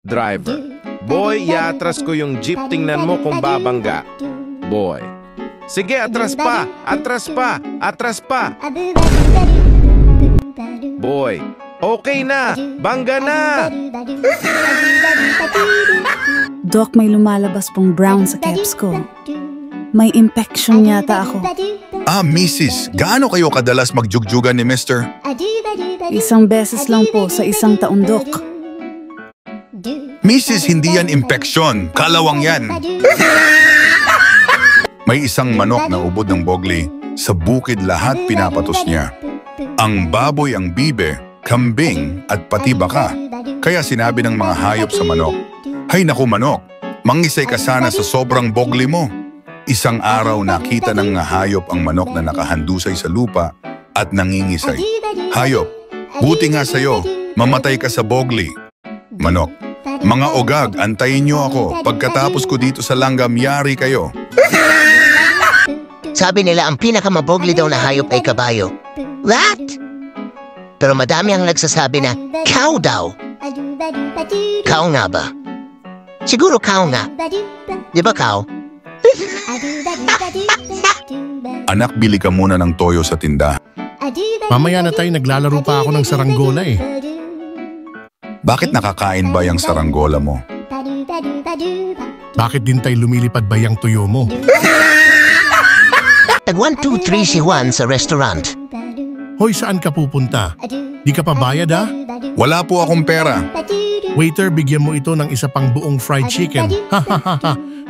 Driver. Boy, iatras ko yung jeep. Tingnan mo kung babangga. Boy. Sige, atras pa! Atras pa! Atras pa! Boy. Okay na! Bangga na! Doc, may lumalabas pong brown sa caps ko. May infection yata ako. Mrs. Gaano kayo kadalas magjugjugan ni Mr.? Isang beses lang po sa isang taon, Doc. Mrs. Hindi yan infeksyon. Kalawang yan. May isang manok na ubod ng bogli. Sa bukid lahat pinapatos niya. Ang baboy ang bibe, kambing at pati baka. Kaya sinabi ng mga hayop sa manok, "Hay naku manok, mangisay ka sana sa sobrang bogli mo." Isang araw nakita ng mga hayop ang manok na nakahandusay sa lupa at nangingisay. "Hayop, buti nga sa'yo, mamatay ka sa bogli." Manok, "Mga ogag, antayin niyo ako. Pagkatapos ko dito sa langgam, yari kayo." Sabi nila ang pinakamabogli daw na hayop ay kabayo. What? Pero madami ang nagsasabi na cow daw. Cow nga ba? Siguro cow nga. Di ba cow? Anak, bili ka muna ng toyo sa tindahan. Mamaya na tayo, naglalaro pa ako ng saranggola eh. Bakit nakakain ba yung saranggola mo? Bakit din tayo lumilipad ba yung tuyo mo? Tag 1, 2, 3 si Juan sa restaurant. Hoy, saan ka pupunta? Di ka pa bayad ha? Wala po akong pera. Waiter, bigyan mo ito ng isa pang buong fried chicken. Ha.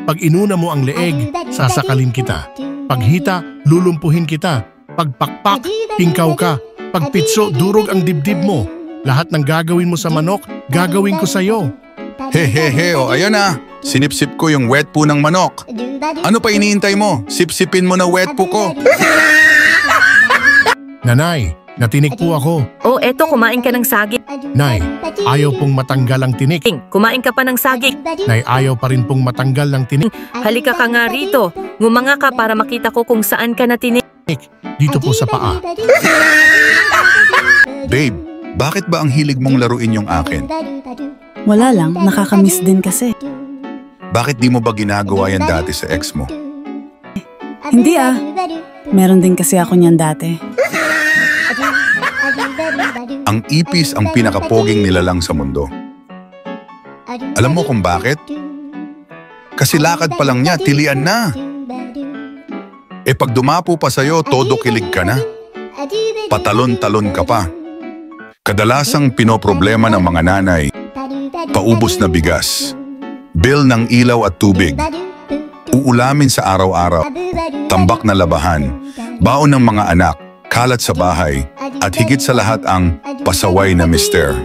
Pag inuna mo ang leeg, sasakalin kita. Pag hita, lulumpuhin kita. Pag pakpak, tingkaw ka. Pag pitso, durog ang dibdib mo. Lahat ng gagawin mo sa manok, gagawin ko sa'yo. Hehehe, o ayan na. Sinipsip ko yung wet poo ng manok. Ano pa iniintay mo? Sipsipin mo na wet poo ko. Nanay, natinik po ako. Oh, eto, kumain ka ng saging. Nay, ayaw pong matanggal ang tinik. Kumain ka pa ng saging. Nay, ayaw pa rin pong matanggal ang tinik. Halika ka nga rito. Ngumanga ka para makita ko kung saan ka natinik. Dito po sa paa. Babe, bakit ba ang hilig mong laruin yung akin? Wala lang, nakakamiss din kasi. Bakit di mo ba ginagawa yan dati sa ex mo? Hindi meron din kasi ako niyan dati. Ang ipis ang pinakapoging nilalang sa mundo. Alam mo kung bakit? Kasi lakad pa lang niya, tilian na. Pag dumapo pa sa'yo, todo kilig ka na. Patalon-talon ka pa. Kadalasang pinoproblema ng mga nanay, paubos na bigas, bill ng ilaw at tubig, uulamin sa araw-araw, tambak na labahan, baon ng mga anak, kalat sa bahay, at higit sa lahat ang pasaway na mister.